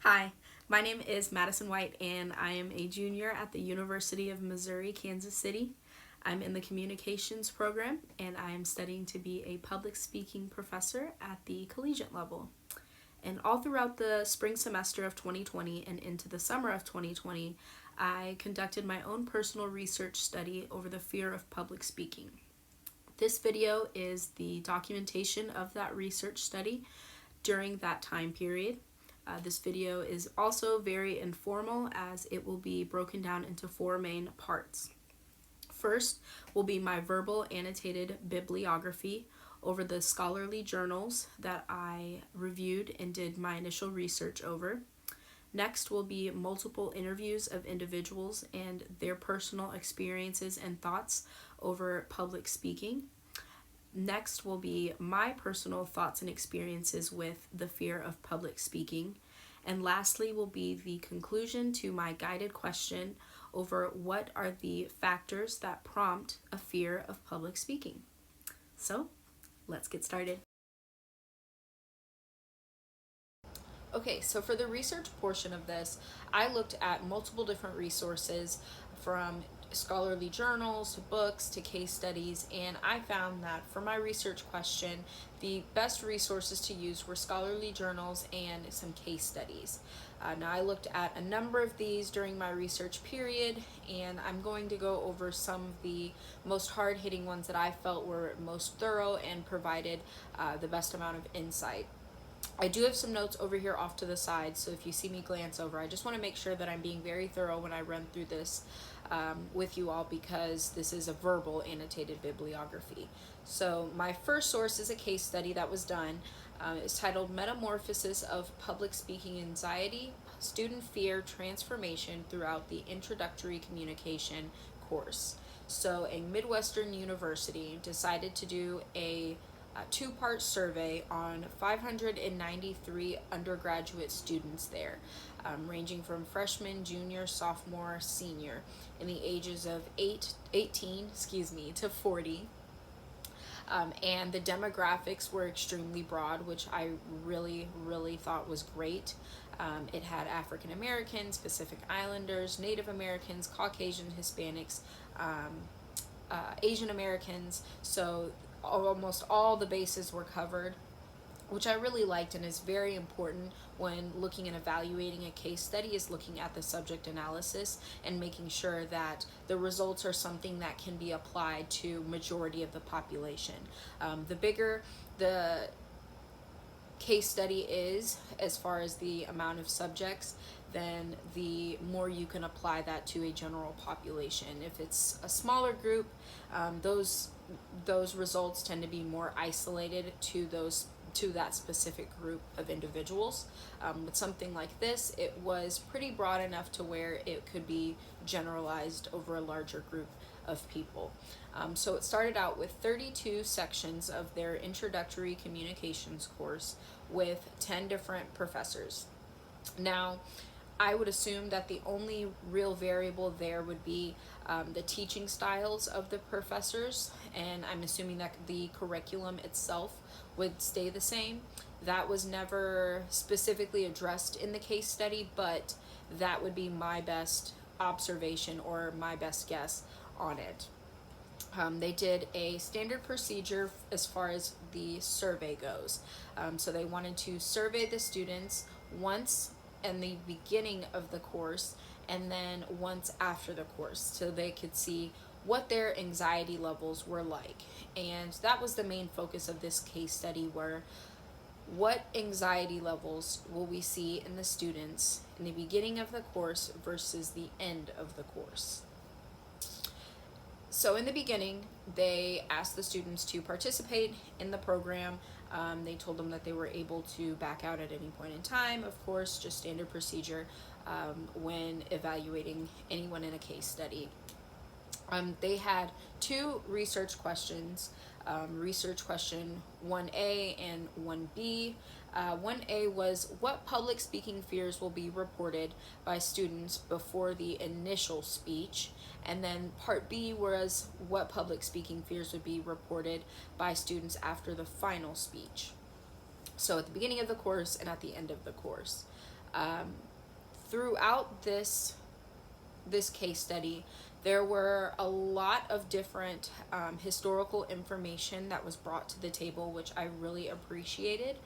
Hi, my name is Madison White, and I am a junior at the University of Missouri, Kansas City. I'm in the communications program, and I am studying to be a public speaking professor at the collegiate level. And all throughout the spring semester of 2020 and into the summer of 2020, I conducted my own personal research study over the fear of public speaking. This video is the documentation of that research study during that time period. This video is also very informal as it will be broken down into four main parts. First will be my verbal annotated bibliography over the scholarly journals that I reviewed and did my initial research over. Next will be multiple interviews of individuals and their personal experiences and thoughts over public speaking. Next will be my personal thoughts and experiences with the fear of public speaking. And lastly will be the conclusion to my guided question over what are the factors that prompt a fear of public speaking. So, let's get started. Okay, so for the research portion of this, I looked at multiple different resources from scholarly journals to books to case studies, and I found that for my research question, the best resources to use were scholarly journals and some case studies. Now, I looked at a number of these during my research period, and I'm going to go over some of the most hard-hitting ones that I felt were most thorough and provided the best amount of insight. I do have some notes over here off to the side, so if you see me glance over, I just want to make sure that I'm being very thorough when I run through this with you all, because this is a verbal annotated bibliography. So my first source is a case study that was done. It's titled Metamorphosis of Public Speaking Anxiety, Student Fear Transformation Throughout the Introductory Communication course. So a Midwestern university decided to do a two-part survey on 593 undergraduate students there, ranging from freshman, junior, sophomore, senior, in the ages of 18 to 40. And the demographics were extremely broad, which I really thought was great. It had African Americans, Pacific Islanders, Native Americans, Caucasian, Hispanics, Asian Americans, so almost all the bases were covered, which I really liked and is very important when looking and evaluating a case study, is looking at the subject analysis and making sure that the results are something that can be applied to majority of the population. The bigger the case study is, as far as the amount of subjects, then the more you can apply that to a general population. If it's a smaller group, those results tend to be more isolated to that specific group of individuals. With something like this, it was pretty broad enough to where it could be generalized over a larger group of people. So it started out with 32 sections of their introductory communications course with 10 different professors. Now, I would assume that the only real variable there would be the teaching styles of the professors, and I'm assuming that the curriculum itself would stay the same. That was never specifically addressed in the case study, but that would be my best observation or my best guess on it. They did a standard procedure as far as the survey goes. So they wanted to survey the students once in the beginning of the course and then once after the course, so they could see what their anxiety levels were like. And that was the main focus of this case study, were what anxiety levels will we see in the students in the beginning of the course versus the end of the course. So in the beginning, they asked the students to participate in the program. They told them that they were able to back out at any point in time, of course, just standard procedure when evaluating anyone in a case study. They had two research questions, research question 1A and 1B. 1A was what public speaking fears will be reported by students before the initial speech, and then part B was what public speaking fears would be reported by students after the final speech. So at the beginning of the course and at the end of the course. Throughout this case study, there were a lot of different historical information that was brought to the table, which I really appreciated,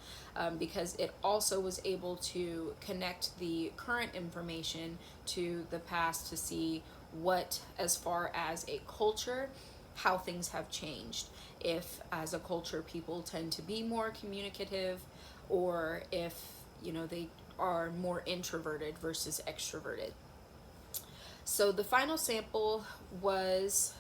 because it also was able to connect the current information to the past to see what, as far as a culture, how things have changed. If, as a culture, people tend to be more communicative, or if, they are more introverted versus extroverted. So the final sample was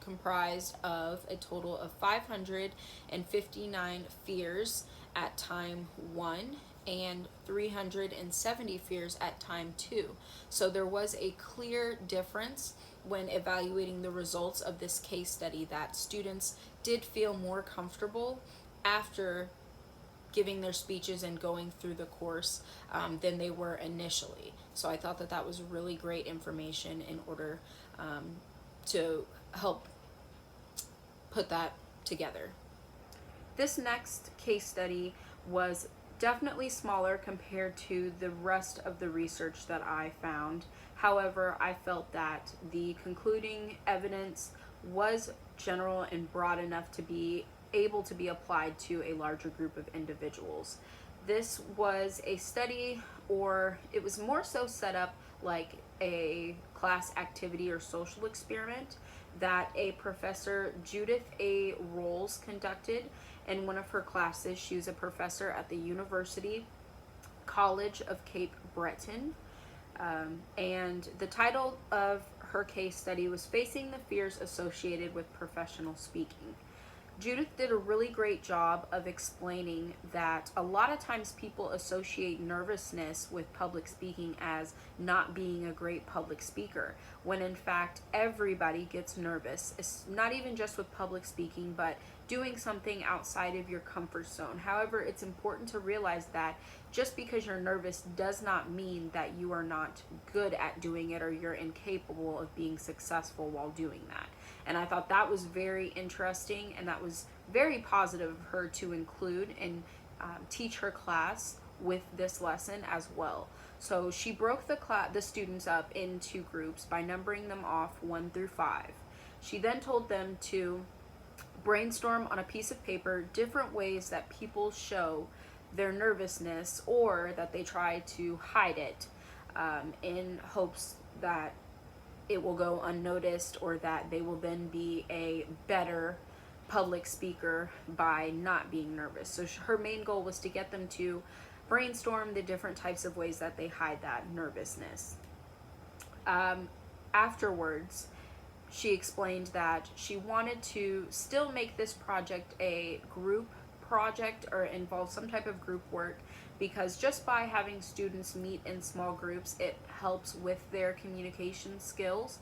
comprised of a total of 559 fears at time 1 and 370 fears at time 2. So there was a clear difference when evaluating the results of this case study, that students did feel more comfortable after giving their speeches and going through the course than they were initially. So I thought that that was really great information in order to help put that together. This next case study was definitely smaller compared to the rest of the research that I found. However, I felt that the concluding evidence was general and broad enough to be able to be applied to a larger group of individuals. This was a study, or it was more so set up like a class activity or social experiment that a professor, Judith A. Rolls, conducted in one of her classes. She was a professor at the University College of Cape Breton. And the title of her case study was Facing the Fears Associated with Professional Speaking. Judith did a really great job of explaining that a lot of times people associate nervousness with public speaking as not being a great public speaker, when in fact everybody gets nervous. It's not even just with public speaking, but doing something outside of your comfort zone. However, it's important to realize that just because you're nervous does not mean that you are not good at doing it or you're incapable of being successful while doing that. And I thought that was very interesting, and that was very positive of her to include and teach her class with this lesson as well. So she broke the students up into groups by numbering them off 1 through 5. She then told them to brainstorm on a piece of paper different ways that people show their nervousness, or that they try to hide it in hopes that it will go unnoticed, or that they will then be a better public speaker by not being nervous. So her main goal was to get them to brainstorm the different types of ways that they hide that nervousness. Afterwards, she explained that she wanted to still make this project a group project or involve some type of group work, because just by having students meet in small groups, it helps with their communication skills,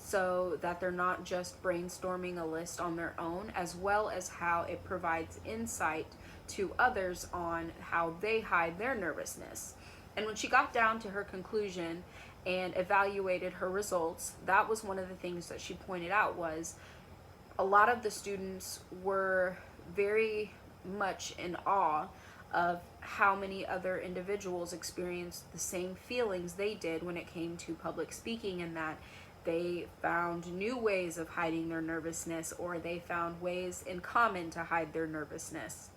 so that they're not just brainstorming a list on their own, as well as how it provides insight to others on how they hide their nervousness. And when she got down to her conclusion and evaluated her results, that was one of the things that she pointed out, was a lot of the students were very much in awe of how many other individuals experienced the same feelings they did when it came to public speaking, and that they found new ways of hiding their nervousness, or they found ways in common to hide their nervousness.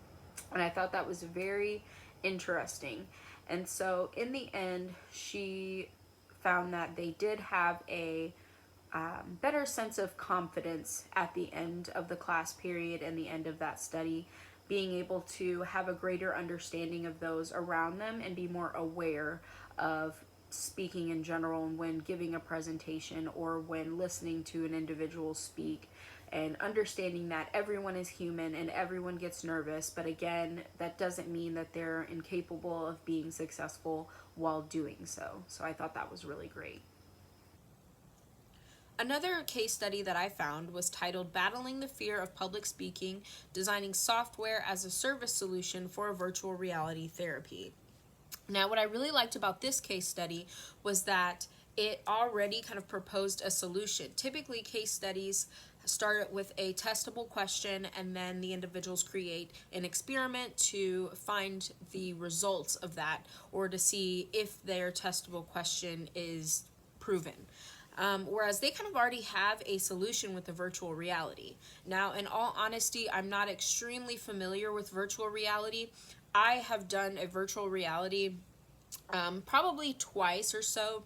And I thought that was very interesting. And so in the end, she found that they did have a better sense of confidence at the end of the class period and the end of that study, being able to have a greater understanding of those around them and be more aware of speaking in general, and when giving a presentation or when listening to an individual speak, and understanding that everyone is human and everyone gets nervous, but again, that doesn't mean that they're incapable of being successful while doing so. So I thought that was really great. Another case study that I found was titled Battling the Fear of Public Speaking, Designing Software as a Service Solution for Virtual Reality Therapy. Now, what I really liked about this case study was that it already kind of proposed a solution. Typically, case studies start with a testable question, and then the individuals create an experiment to find the results of that, or to see if their testable question is proven. Whereas they kind of already have a solution with the virtual reality. Now, in all honesty, I'm not extremely familiar with virtual reality. I have done a virtual reality probably twice or so,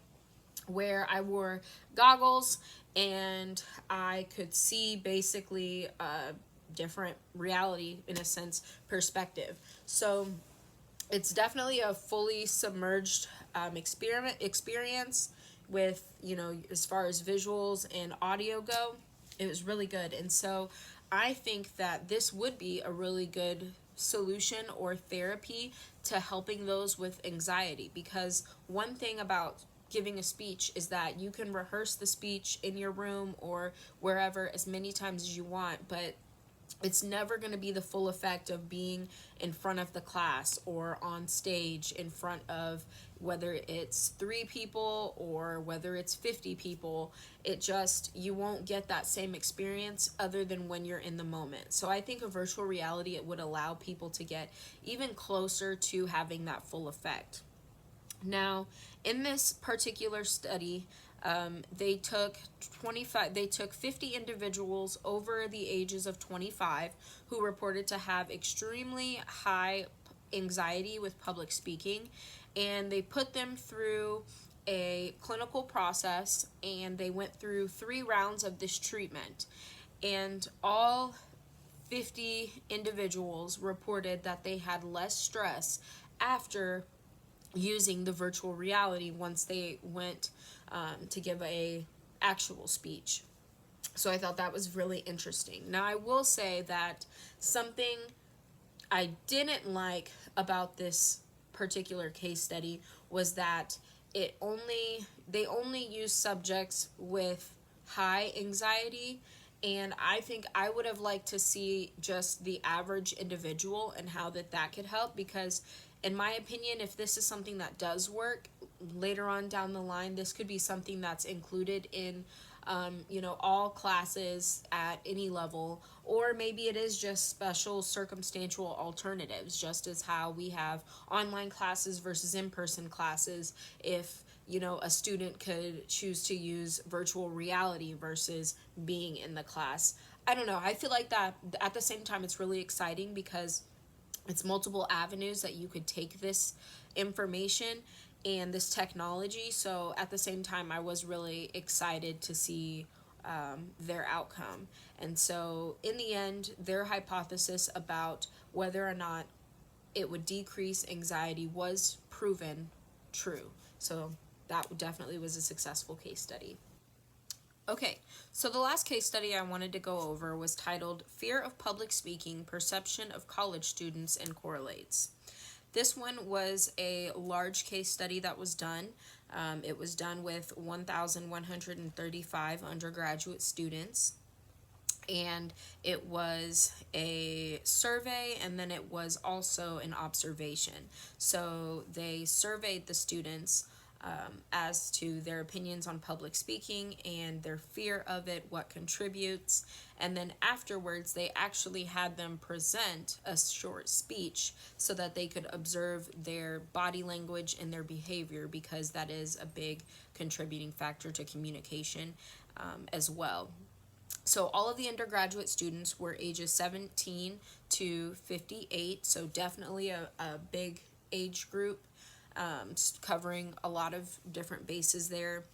where I wore goggles and I could see basically a different reality, in a sense, perspective. So it's definitely a fully submerged experience with, as far as visuals and audio go. It was really good. And so I think that this would be a really good solution or therapy to helping those with anxiety, because one thing about giving a speech is that you can rehearse the speech in your room or wherever as many times as you want, but it's never going to be the full effect of being in front of the class or on stage in front of, whether it's 3 people or whether it's 50 people. You won't get that same experience other than when you're in the moment. So I think a virtual reality, it would allow people to get even closer to having that full effect. Now, in this particular study, they took 50 individuals over the ages of 25 who reported to have extremely high anxiety with public speaking, and they put them through a clinical process, and they went through 3 rounds of this treatment, and all 50 individuals reported that they had less stress after using the virtual reality once they went to give a actual speech. So I thought that was really interesting. Now, I will say that something I didn't like about this particular case study was that they only use subjects with high anxiety, and I think I would have liked to see just the average individual and how that could help, because in my opinion, if this is something that does work later on down the line, this could be something that's included in all classes at any level, or maybe it is just special circumstantial alternatives, just as how we have online classes versus in-person classes. If a student could choose to use virtual reality versus being in the class. I don't know. I feel like that at the same time, it's really exciting because it's multiple avenues that you could take this information and this technology. So at the same time, I was really excited to see their outcome. And so in the end, their hypothesis about whether or not it would decrease anxiety was proven true. So that definitely was a successful case study. Okay, so the last case study I wanted to go over was titled Fear of Public Speaking, Perception of College Students and Correlates. This one was a large case study that was done. It was done with 1,135 undergraduate students, and it was a survey, and then it was also an observation. So they surveyed the students as to their opinions on public speaking and their fear of it, what contributes, and then afterwards they actually had them present a short speech so that they could observe their body language and their behavior, because that is a big contributing factor to communication as well. So all of the undergraduate students were ages 17 to 58, so definitely a big age group, covering a lot of different bases there.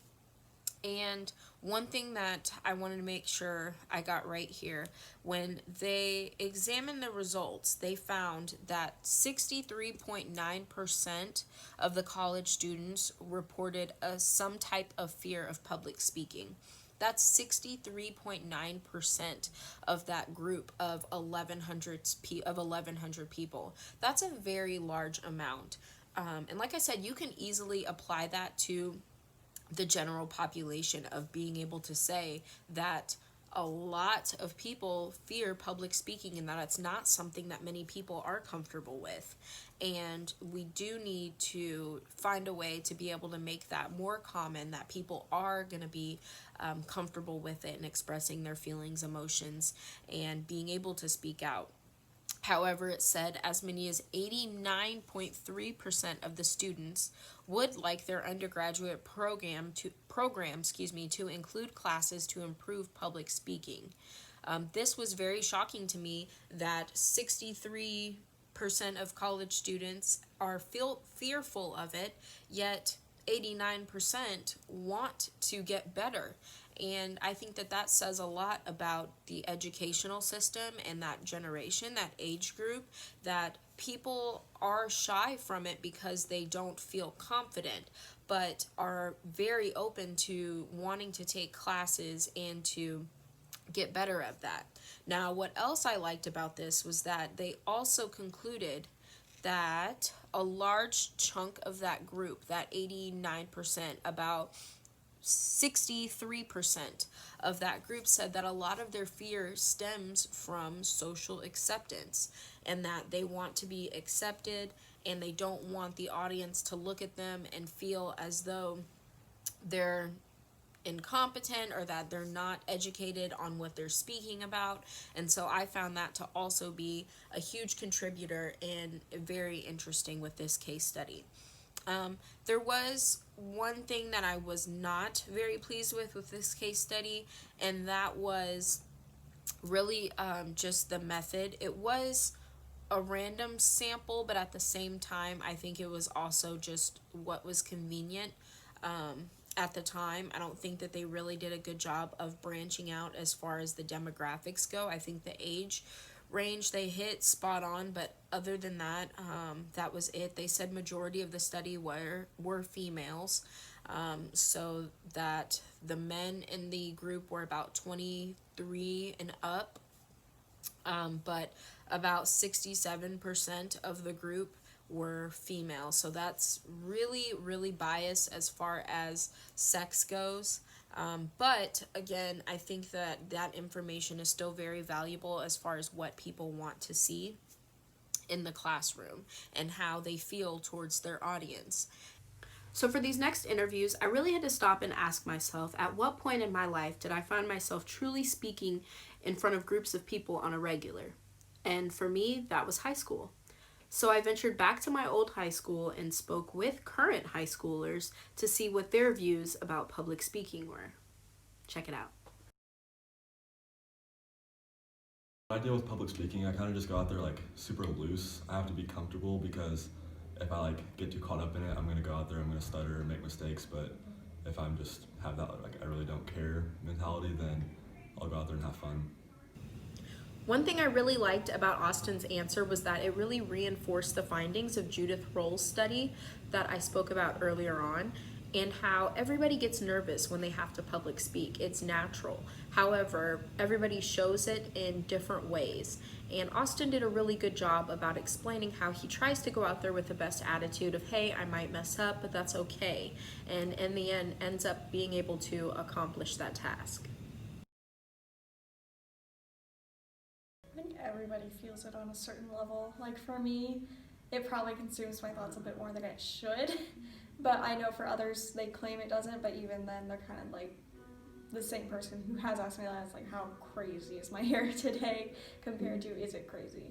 And one thing that I wanted to make sure I got right here, when they examined the results, they found that 63.9% of the college students reported some type of fear of public speaking. That's 63.9% of that group of 1,100 people. That's a very large amount. And like I said, you can easily apply that to the general population of being able to say that a lot of people fear public speaking and that it's not something that many people are comfortable with. And we do need to find a way to be able to make that more common, that people are going to be comfortable with it and expressing their feelings, emotions, and being able to speak out. However, it said as many as 89.3% of the students would like their undergraduate program to include classes to improve public speaking. This was very shocking to me that 63% of college students are fearful of it, yet 89% want to get better. And I think that that says a lot about the educational system and that generation, that age group, that people are shy from it because they don't feel confident, but are very open to wanting to take classes and to get better at that. Now, what else I liked about this was that they also concluded that a large chunk of that group, that 89%, about 63% of that group said that a lot of their fear stems from social acceptance and that they want to be accepted and they don't want the audience to look at them and feel as though they're incompetent or that they're not educated on what they're speaking about. And so I found that to also be a huge contributor and very interesting with this case study. There was one thing that I was not very pleased with this case study, and that was really just the method. It was a random sample, but at the same time, I think it was also just what was convenient at the time. I don't think that they really did a good job of branching out as far as the demographics go. I think the age range they hit spot on, but other than that, that was it. They said majority of the study were females, so that the men in the group were about 23 and up, but about 67% of the group were female. So that's really, really biased as far as sex goes. But again, I think that that information is still very valuable as far as what people want to see in the classroom and how they feel towards their audience. So for these next interviews, I really had to stop and ask myself, at what point in my life did I find myself truly speaking in front of groups of people on a regular? And for me, that was high school. So I ventured back to my old high school and spoke with current high schoolers to see what their views about public speaking were. Check it out. When I deal with public speaking, I kind of just go out there like super loose. I have to be comfortable because if I like get too caught up in it, I'm gonna go out there, I'm gonna stutter and make mistakes. But if I'm just have that like I really don't care mentality, then I'll go out there and have fun. One thing I really liked about Austin's answer was that it really reinforced the findings of Judith Roll's study that I spoke about earlier on, and how everybody gets nervous when they have to public speak. It's natural. However, everybody shows it in different ways. And Austin did a really good job about explaining how he tries to go out there with the best attitude of, hey, I might mess up, but that's okay. And in the end, ends up being able to accomplish that task. I think everybody feels it on a certain level. Like for me, it probably consumes my thoughts a bit more than it should. But I know for others, they claim it doesn't, but even then, they're kind of like the same person who has asked me that. It's like, how crazy is my hair today compared to, is it crazy?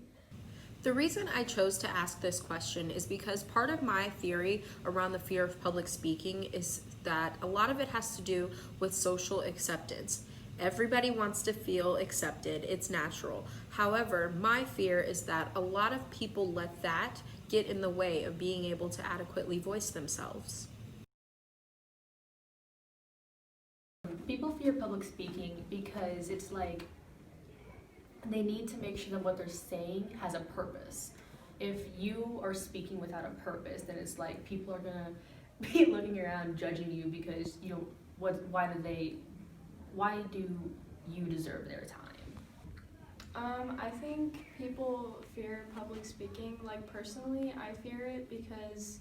The reason I chose to ask this question is because part of my theory around the fear of public speaking is that a lot of it has to do with social acceptance. Everybody wants to feel accepted, it's natural. However, my fear is that a lot of people let that get in the way of being able to adequately voice themselves. People fear public speaking because it's like they need to make sure that what they're saying has a purpose. If you are speaking without a purpose, then it's like people are gonna be looking around judging you because why do you deserve their time? I think people fear public speaking. Like personally, I fear it because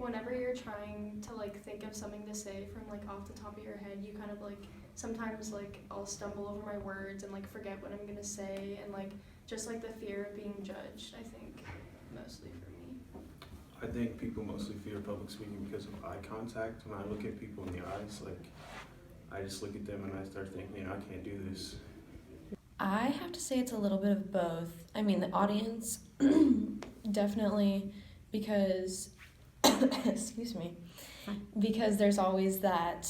whenever you're trying to like think of something to say from like off the top of your head, you kind of like sometimes like I'll stumble over my words and like forget what I'm gonna say, and like just like the fear of being judged, I think, mostly for me. I think people mostly fear public speaking because of eye contact. When I look at people in the eyes, like, I just look at them and I start thinking, I can't do this. I have to say it's a little bit of both. I mean, the audience, definitely, because, excuse me, because there's always that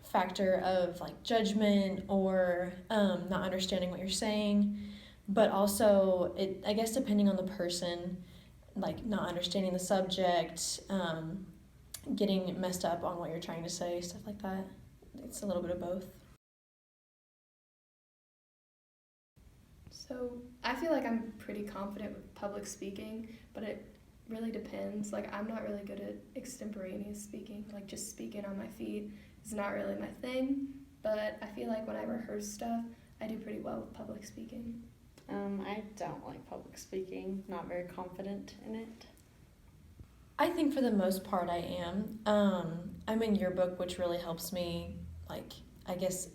factor of like judgment or not understanding what you're saying, but also, I guess depending on the person, like not understanding the subject, getting messed up on what you're trying to say, stuff like that. It's a little bit of both. So I feel like I'm pretty confident with public speaking, but it really depends. Like I'm not really good at extemporaneous speaking, like just speaking on my feet is not really my thing, but I feel like when I rehearse stuff, I do pretty well with public speaking. I don't like public speaking, not very confident in it. I think for the most part I am. I'm in yearbook, which really helps me, like, I guess,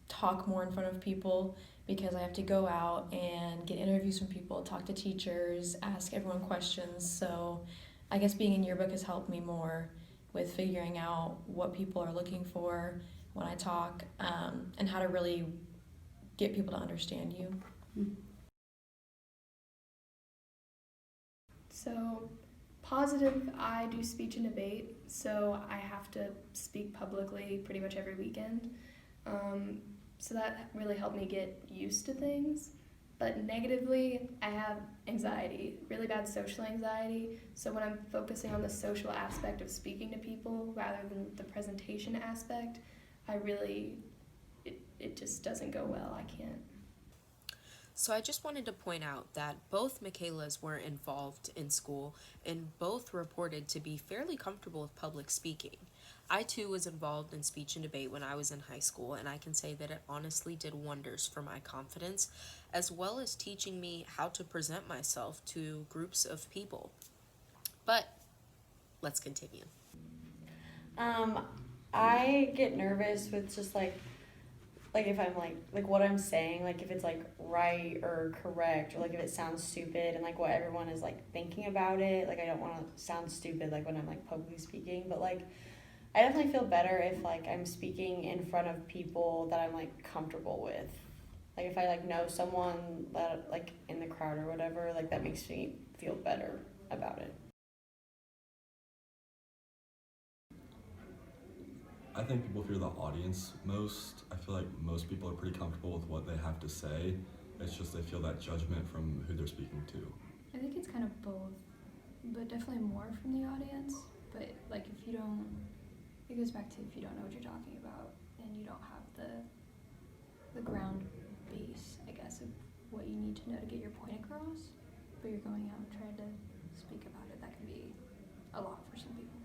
talk more in front of people because I have to go out and get interviews from people, talk to teachers, ask everyone questions. So I guess being in yearbook has helped me more with figuring out what people are looking for when I talk, and how to really get people to understand you. So positive, I do speech and debate, so I have to speak publicly pretty much every weekend. So that really helped me get used to things. But negatively, I have anxiety, really bad social anxiety. So when I'm focusing on the social aspect of speaking to people rather than the presentation aspect, it just doesn't go well. I can't. So I just wanted to point out that both Michaelas were involved in school and both reported to be fairly comfortable with public speaking. I too was involved in speech and debate when I was in high school, and I can say that it honestly did wonders for my confidence, as well as teaching me how to present myself to groups of people. But let's continue. I get nervous with just like if I'm like what I'm saying, like if it's like right or correct, or like if it sounds stupid and like what everyone is like thinking about it. Like I don't want to sound stupid like when I'm like publicly speaking, but like I definitely feel better if like I'm speaking in front of people that I'm like comfortable with. Like if I like know someone that like in the crowd or whatever, like that makes me feel better about it. I think people fear the audience most. I feel like most people are pretty comfortable with what they have to say. It's just they feel that judgment from who they're speaking to. I think it's kind of both, but definitely more from the audience. But like it goes back to if you don't know what you're talking about and you don't have the ground base, I guess, of what you need to know to get your point across, but you're going out and trying to speak about it, that can be a lot for some people.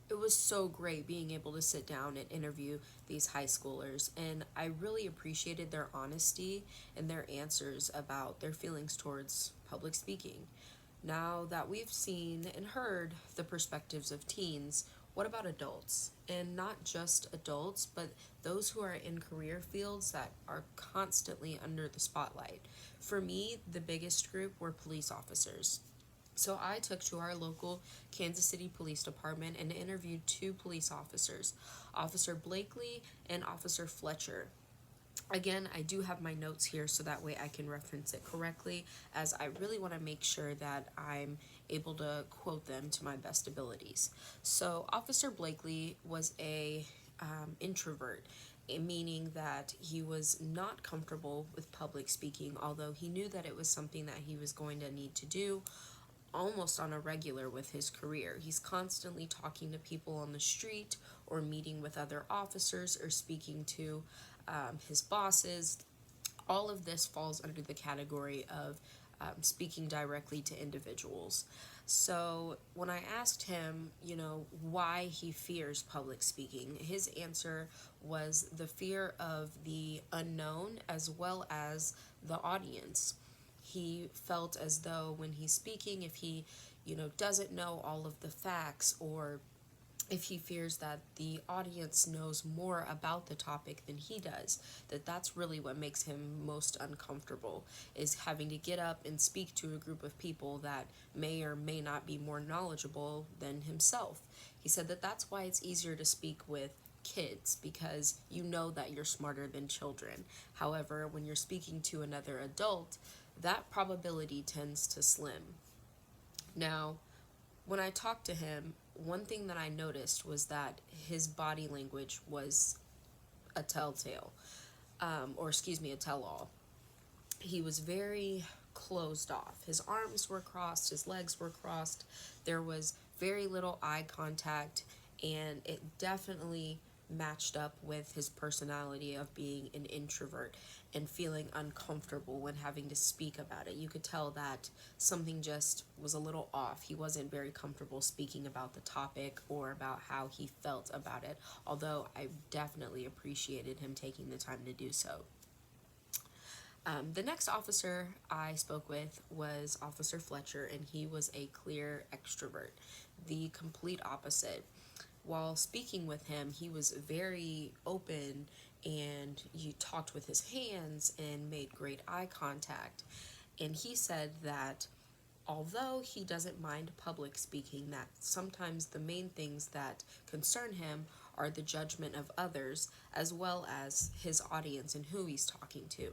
It was so great being able to sit down and interview these high schoolers, and I really appreciated their honesty and their answers about their feelings towards public speaking. Now that we've seen and heard the perspectives of teens, what about adults? And not just adults, but those who are in career fields that are constantly under the spotlight. For me, the biggest group were police officers. So I took to our local Kansas City Police Department and interviewed two police officers, Officer Blakely and Officer Fletcher. Again, I do have my notes here so that way I can reference it correctly, as I really want to make sure that I'm able to quote them to my best abilities. So Officer Blakely was a introvert, meaning that he was not comfortable with public speaking, although he knew that it was something that he was going to need to do almost on a regular with his career. He's constantly talking to people on the street or meeting with other officers or speaking to his bosses. All of this falls under the category of speaking directly to individuals. So when I asked him, why he fears public speaking, his answer was the fear of the unknown as well as the audience. He felt as though when he's speaking, if he doesn't know all of the facts, or if he fears that the audience knows more about the topic than he does, that's really what makes him most uncomfortable, is having to get up and speak to a group of people that may or may not be more knowledgeable than himself. He said that's why it's easier to speak with kids, because you know that you're smarter than children. However, when you're speaking to another adult, that probability tends to slim. Now, when I talked to him, one thing that I noticed was that his body language was a telltale, a tell-all. He was very closed off. His arms were crossed, his legs were crossed. There was very little eye contact, and it definitely matched up with his personality of being an introvert and feeling uncomfortable when having to speak about it. You could tell that something just was a little off. He wasn't very comfortable speaking about the topic or about how he felt about it, although I definitely appreciated him taking the time to do so. The next officer I spoke with was Officer Fletcher, and he was a clear extrovert, the complete opposite. While speaking with him, he was very open, and you talked with his hands and made great eye contact. And he said that although he doesn't mind public speaking, that sometimes the main things that concern him are the judgment of others, as well as his audience and who he's talking to.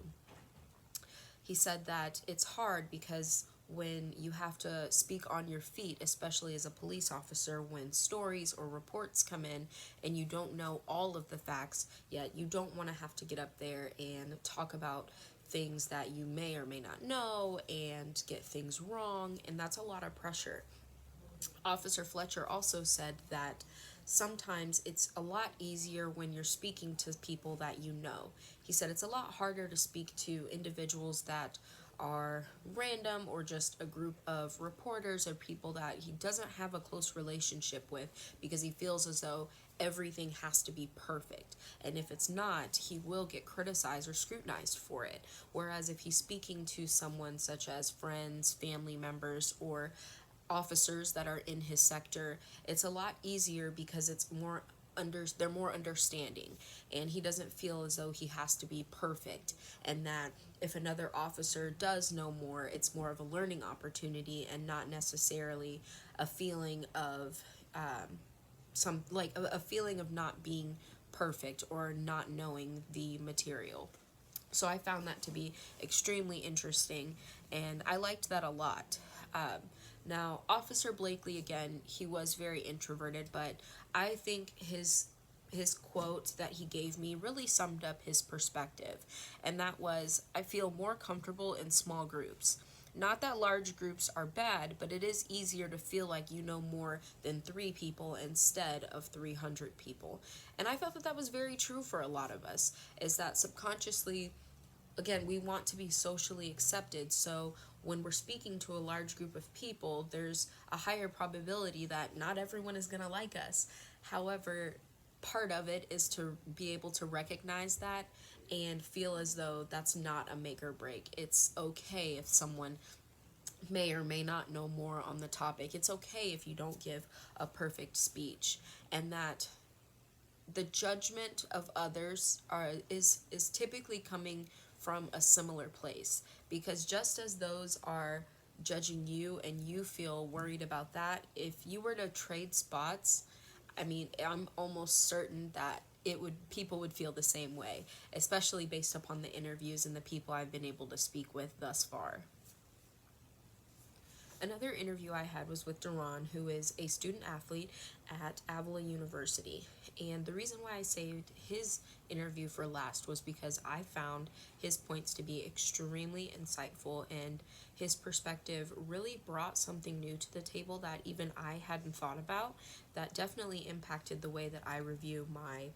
He said that it's hard because when you have to speak on your feet, especially as a police officer, when stories or reports come in and you don't know all of the facts, yet you don't want to have to get up there and talk about things that you may or may not know and get things wrong, and that's a lot of pressure. Officer Fletcher also said that sometimes it's a lot easier when you're speaking to people that you know. He said it's a lot harder to speak to individuals that are random, or just a group of reporters or people that he doesn't have a close relationship with, because he feels as though everything has to be perfect, and if it's not, he will get criticized or scrutinized for it. Whereas if he's speaking to someone such as friends, family members, or officers that are in his sector, it's a lot easier because they're more understanding, and he doesn't feel as though he has to be perfect, and that if another officer does know more, it's more of a learning opportunity and not necessarily a feeling of a feeling of not being perfect or not knowing the material. So I found that to be extremely interesting, and I liked that a lot. Now, Officer Blakely, again, he was very introverted, but I think his quote that he gave me really summed up his perspective, and that was, I feel more comfortable in small groups. Not that large groups are bad, but it is easier to feel like you know more than 3 people instead of 300 people. And I felt that was very true for a lot of us, is that subconsciously, again, we want to be socially accepted, so when we're speaking to a large group of people, there's a higher probability that not everyone is going to like us. However, part of it is to be able to recognize that and feel as though that's not a make or break. It's okay if someone may or may not know more on the topic. It's okay if you don't give a perfect speech, and that the judgment of others is typically coming from a similar place, because just as those are judging you and you feel worried about that, if you were to trade spots, I mean, I'm almost certain that people would feel the same way, especially based upon the interviews and the people I've been able to speak with thus far. Another interview I had was with Duran, who is a student athlete at Avila University. And the reason why I saved his interview for last was because I found his points to be extremely insightful, and his perspective really brought something new to the table that even I hadn't thought about, that definitely impacted the way that I review my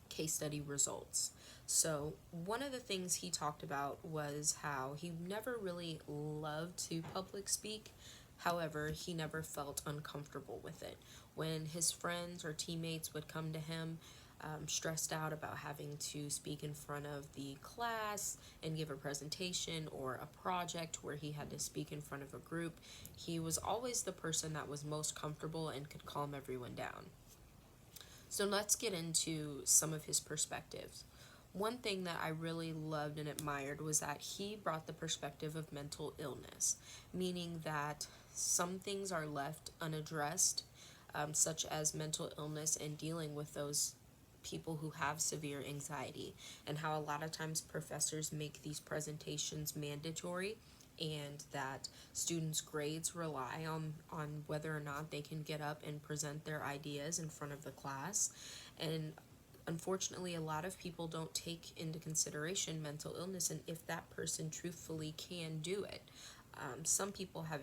case study results. So one of the things he talked about was how he never really loved to public speak. However, he never felt uncomfortable with it. When his friends or teammates would come to him stressed out about having to speak in front of the class and give a presentation or a project where he had to speak in front of a group, he was always the person that was most comfortable and could calm everyone down. So let's get into some of his perspectives. One thing that I really loved and admired was that he brought the perspective of mental illness, meaning that some things are left unaddressed, such as mental illness and dealing with those people who have severe anxiety, and how a lot of times professors make these presentations mandatory, and that students' grades rely on whether or not they can get up and present their ideas in front of the class. And unfortunately, a lot of people don't take into consideration mental illness and if that person truthfully can do it. Some people have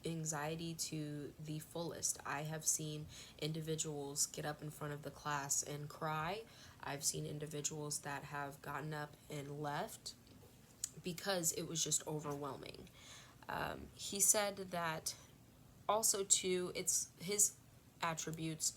anxiety to the fullest. I have seen individuals get up in front of the class and cry. I've seen individuals that have gotten up and left because it was just overwhelming. He said that also too, it's his attributes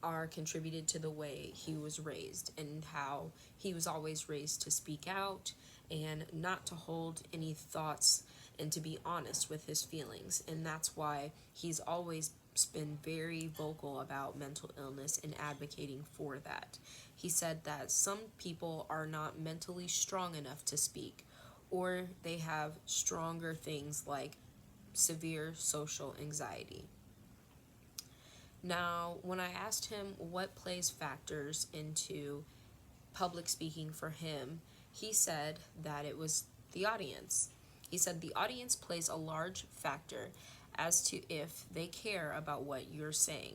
are contributed to the way he was raised and how he was always raised to speak out and not to hold any thoughts and to be honest with his feelings. And that's why he's always been very vocal about mental illness and advocating for that. He said that some people are not mentally strong enough to speak, or they have stronger things like severe social anxiety. Now, when I asked him what plays factors into public speaking for him, he said that it was the audience. He said the audience plays a large factor as to if they care about what you're saying.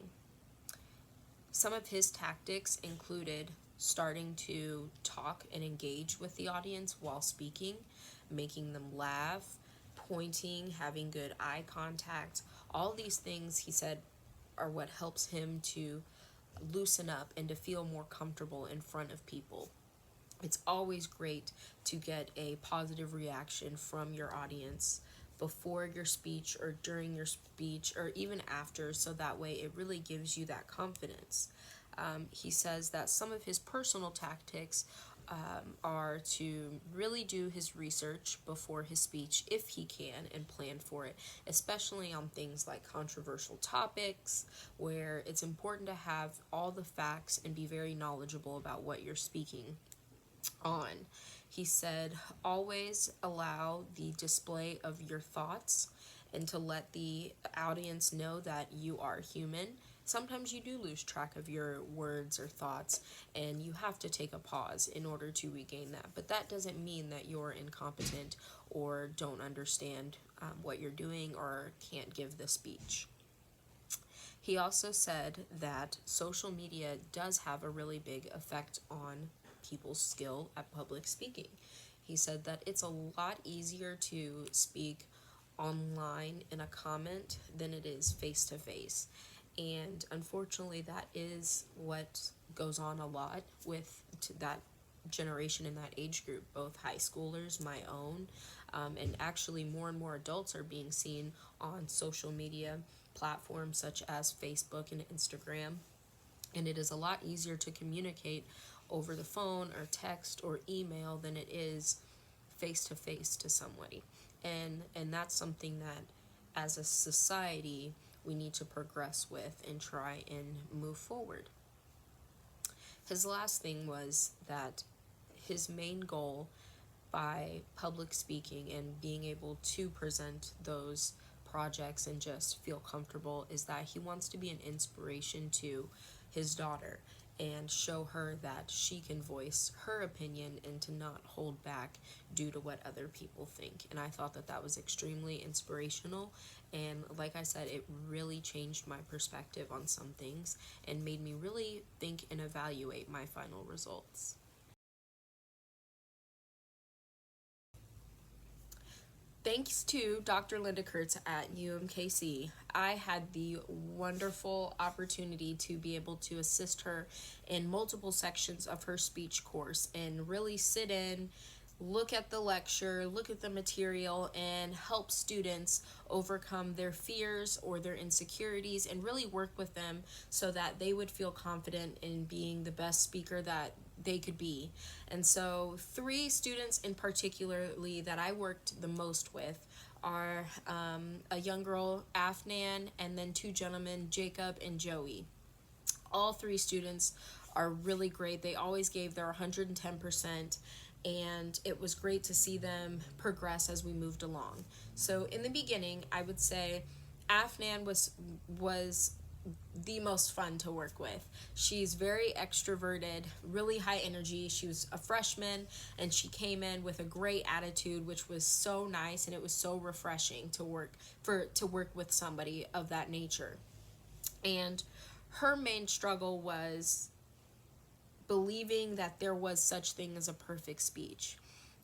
Some of his tactics included starting to talk and engage with the audience while speaking, making them laugh, pointing, having good eye contact. All these things, he said, are what helps him to loosen up and to feel more comfortable in front of people. It's always great to get a positive reaction from your audience before your speech or during your speech or even after, so that way it really gives you that confidence. He says that some of his personal tactics are to really do his research before his speech if he can and plan for it, especially on things like controversial topics where it's important to have all the facts and be very knowledgeable about what you're speaking on. He said, always allow the display of your thoughts and to let the audience know that you are human. Sometimes you do lose track of your words or thoughts, and you have to take a pause in order to regain that. But that doesn't mean that you're incompetent or don't understand what you're doing or can't give the speech. He also said that social media does have a really big effect on people's skill at public speaking. He said that it's a lot easier to speak online in a comment than it is face-to-face. And unfortunately, that is what goes on a lot with that generation in that age group, both high schoolers, my own, and actually more and more adults are being seen on social media platforms such as Facebook and Instagram. And it is a lot easier to communicate over the phone or text or email than it is face-to-face to somebody. And that's something that as a society we need to progress with and try and move forward. His last thing was that his main goal by public speaking and being able to present those projects and just feel comfortable is that he wants to be an inspiration to his daughter and show her that she can voice her opinion and to not hold back due to what other people think. And I thought that was extremely inspirational, and like I said, it really changed my perspective on some things and made me really think and evaluate my final results. Thanks to Dr. Linda Kurtz at UMKC, I had the wonderful opportunity to be able to assist her in multiple sections of her speech course and really sit in, look at the lecture, look at the material, and help students overcome their fears or their insecurities and really work with them so that they would feel confident in being the best speaker that they could be. And so 3 students in particularly that I worked the most with are a young girl, Afnan, and then 2 gentlemen, Jacob and Joey. All 3 students are really great. They always gave their 110%, and it was great to see them progress as we moved along. So in the beginning, I would say Afnan was the most fun to work with. She's very extroverted, really high energy. She was a freshman, and she came in with a great attitude, which was so nice, and it was so refreshing to work with somebody of that nature. And her main struggle was believing that there was such thing as a perfect speech.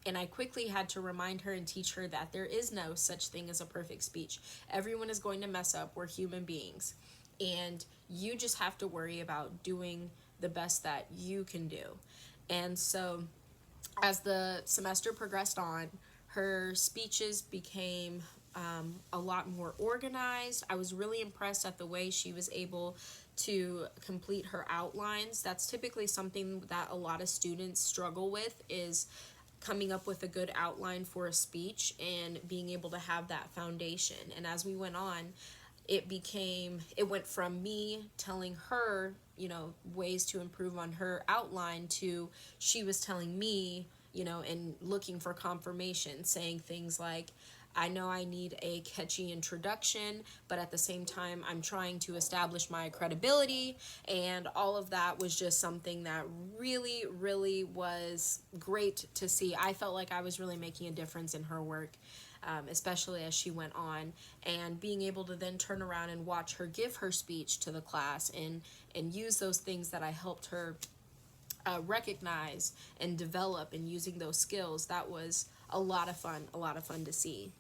And I quickly had to remind her and teach her that there is no such thing as a perfect speech. Everyone is going to mess up. We're human beings. And you just have to worry about doing the best that you can do. And so as the semester progressed on, her speeches became a lot more organized. I was really impressed at the way she was able to complete her outlines. That's typically something that a lot of students struggle with, is coming up with a good outline for a speech and being able to have that foundation. And as we went on, it went from me telling her, ways to improve on her outline to she was telling me, and looking for confirmation, saying things like, I know I need a catchy introduction, but at the same time, I'm trying to establish my credibility. And all of that was just something that really, really was great to see. I felt like I was really making a difference in her work, especially as she went on. And being able to then turn around and watch her give her speech to the class and use those things that I helped her recognize and develop, and using those skills, that was a lot of fun to see.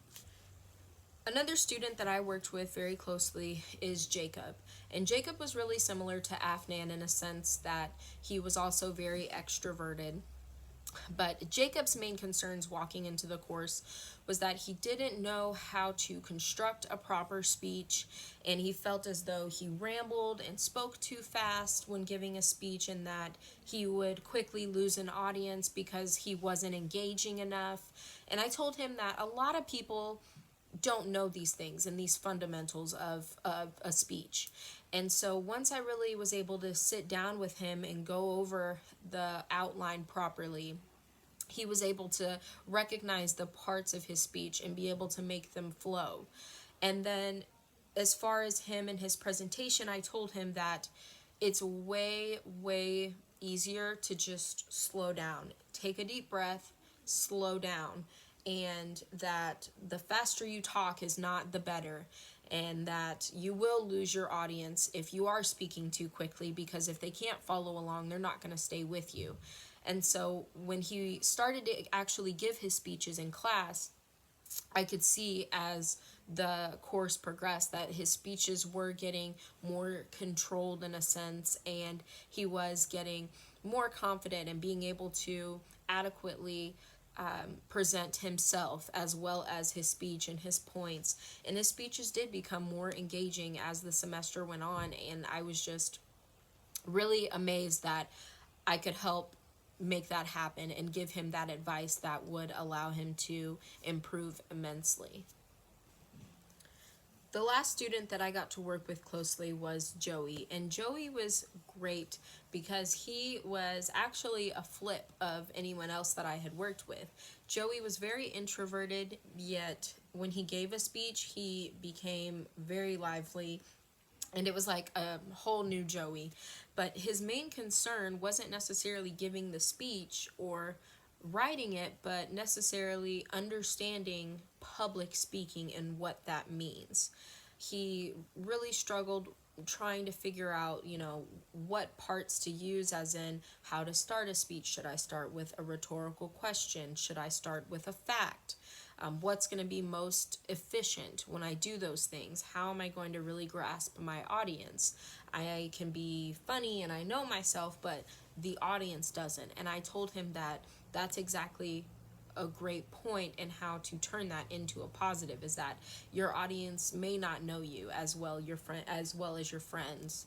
Another student that I worked with very closely is Jacob. And Jacob was really similar to Afnan in a sense that he was also very extroverted. But Jacob's main concerns walking into the course was that he didn't know how to construct a proper speech, and he felt as though he rambled and spoke too fast when giving a speech, and that he would quickly lose an audience because he wasn't engaging enough. And I told him that a lot of people don't know these things and these fundamentals of a speech. And so once I really was able to sit down with him and go over the outline properly, he was able to recognize the parts of his speech and be able to make them flow. And then as far as him and his presentation, I told him that it's way, way easier to just slow down. Take a deep breath, slow down. And that the faster you talk is not the better, and that you will lose your audience if you are speaking too quickly, because if they can't follow along, they're not going to stay with you. And so when he started to actually give his speeches in class, I could see as the course progressed that his speeches were getting more controlled in a sense, and he was getting more confident and being able to adequately present himself as well as his speech and his points. And his speeches did become more engaging as the semester went on, and I was just really amazed that I could help make that happen and give him that advice that would allow him to improve immensely. The last student that I got to work with closely was Joey, and Joey was great because he was actually a flip of anyone else that I had worked with. Joey was very introverted, yet when he gave a speech, he became very lively, and it was like a whole new Joey. But his main concern wasn't necessarily giving the speech or writing it, but necessarily understanding public speaking and what that means. He really struggled trying to figure out, what parts to use, as in how to start a speech. Should I start with a rhetorical question? Should I start with a fact? What's going to be most efficient when I do those things? How am I going to really grasp my audience? I can be funny and I know myself, but the audience doesn't. And I told him that that's exactly a great point in how to turn that into a positive, is that your audience may not know you as well as your friends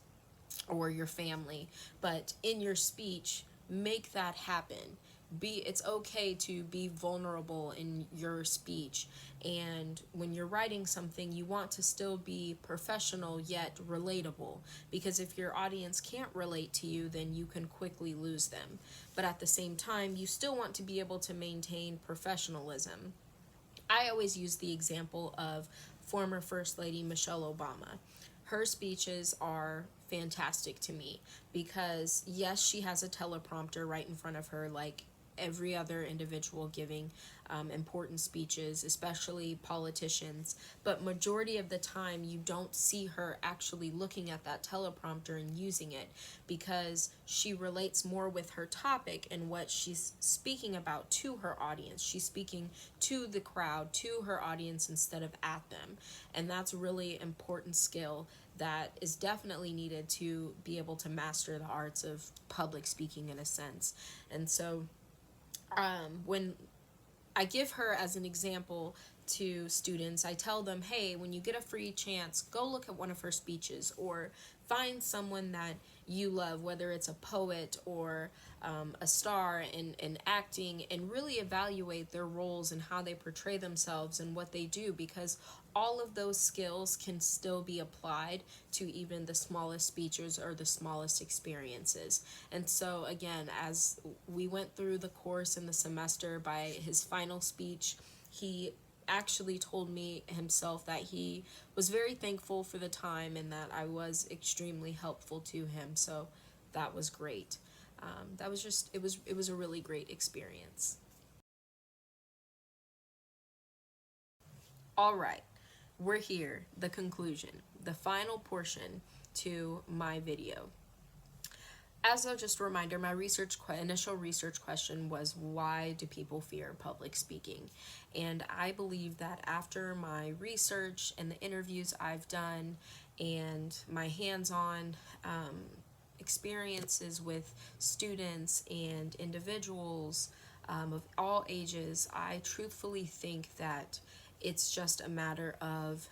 or your family, but in your speech, make that happen. It's okay to be vulnerable in your speech, and when you're writing something, you want to still be professional yet relatable, because if your audience can't relate to you, then you can quickly lose them. But at the same time, you still want to be able to maintain professionalism. I always use the example of former First Lady Michelle Obama. Her speeches are fantastic to me because, yes, she has a teleprompter right in front of her, like every other individual giving important speeches, especially politicians, but majority of the time you don't see her actually looking at that teleprompter and using it, because she relates more with her topic and what she's speaking about to her audience. She's speaking to the crowd, to her audience, instead of at them, and that's really important skill that is definitely needed to be able to master the arts of public speaking in a sense. And so when I give her as an example to students, I tell them, hey, when you get a free chance, go look at one of her speeches, or find someone that you love, whether it's a poet or a star in acting, and really evaluate their roles and how they portray themselves and what they do, because all of those skills can still be applied to even the smallest speeches or the smallest experiences. And so again, as we went through the course in the semester, by his final speech, he actually told me himself that he was very thankful for the time and that I was extremely helpful to him. So that was great. It was a really great experience. All right, we're here, the conclusion, the final portion to my video. As just a reminder, my initial research question was, why do people fear public speaking? And I believe that after my research and the interviews I've done and my hands-on experiences with students and individuals of all ages, I truthfully think that it's just a matter of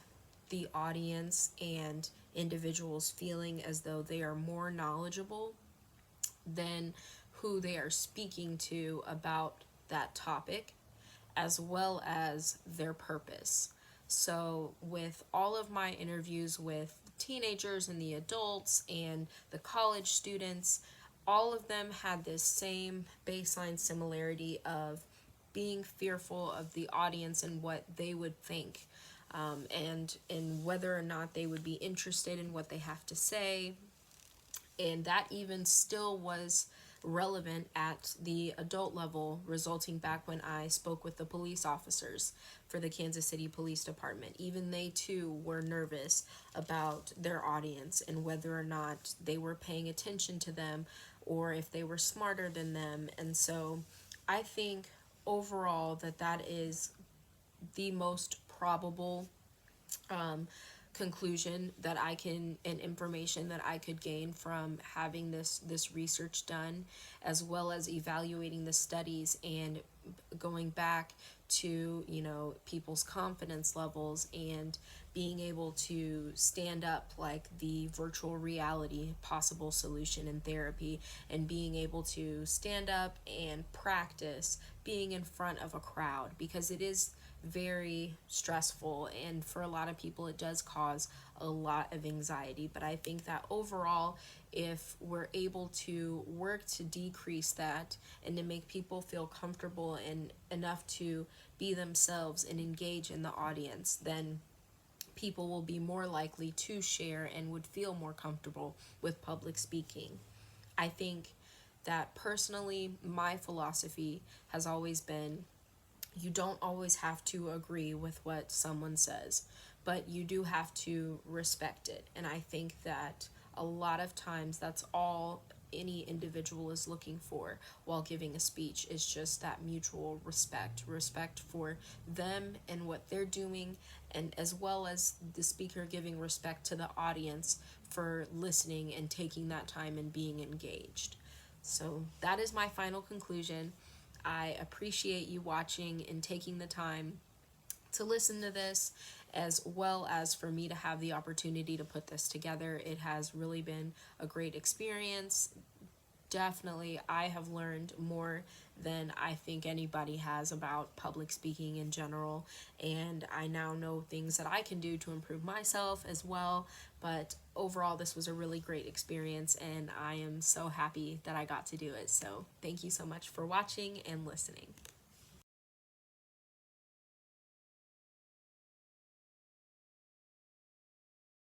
the audience and individuals feeling as though they are more knowledgeable than who they are speaking to about that topic, as well as their purpose. So with all of my interviews with teenagers and the adults and the college students, all of them had this same baseline similarity of being fearful of the audience and what they would think, and whether or not they would be interested in what they have to say. And that even still was relevant at the adult level, resulting back when I spoke with the police officers for the Kansas City Police Department. Even they too were nervous about their audience and whether or not they were paying attention to them or if they were smarter than them. And so I think overall that is the most probable conclusion that I can, and information that I could gain from having this research done, as well as evaluating the studies and going back to, people's confidence levels and being able to stand up like the virtual reality possible solution in therapy, and being able to stand up and practice being in front of a crowd, because it is very stressful, and for a lot of people it does cause a lot of anxiety. But I think that overall, if we're able to work to decrease that and to make people feel comfortable and enough to be themselves and engage in the audience, then people will be more likely to share and would feel more comfortable with public speaking. I think that personally, my philosophy has always been, you don't always have to agree with what someone says, but you do have to respect it. And I think that a lot of times that's all any individual is looking for while giving a speech, is just that mutual respect for them and what they're doing, and as well as the speaker giving respect to the audience for listening and taking that time and being engaged. So that is my final conclusion. I appreciate you watching and taking the time to listen to this, as well as for me to have the opportunity to put this together. It has really been a great experience. Definitely, I have learned more than I think anybody has about public speaking in general, and I now know things that I can do to improve myself as well. But overall, this was a really great experience, and I am so happy that I got to do it. So thank you so much for watching and listening.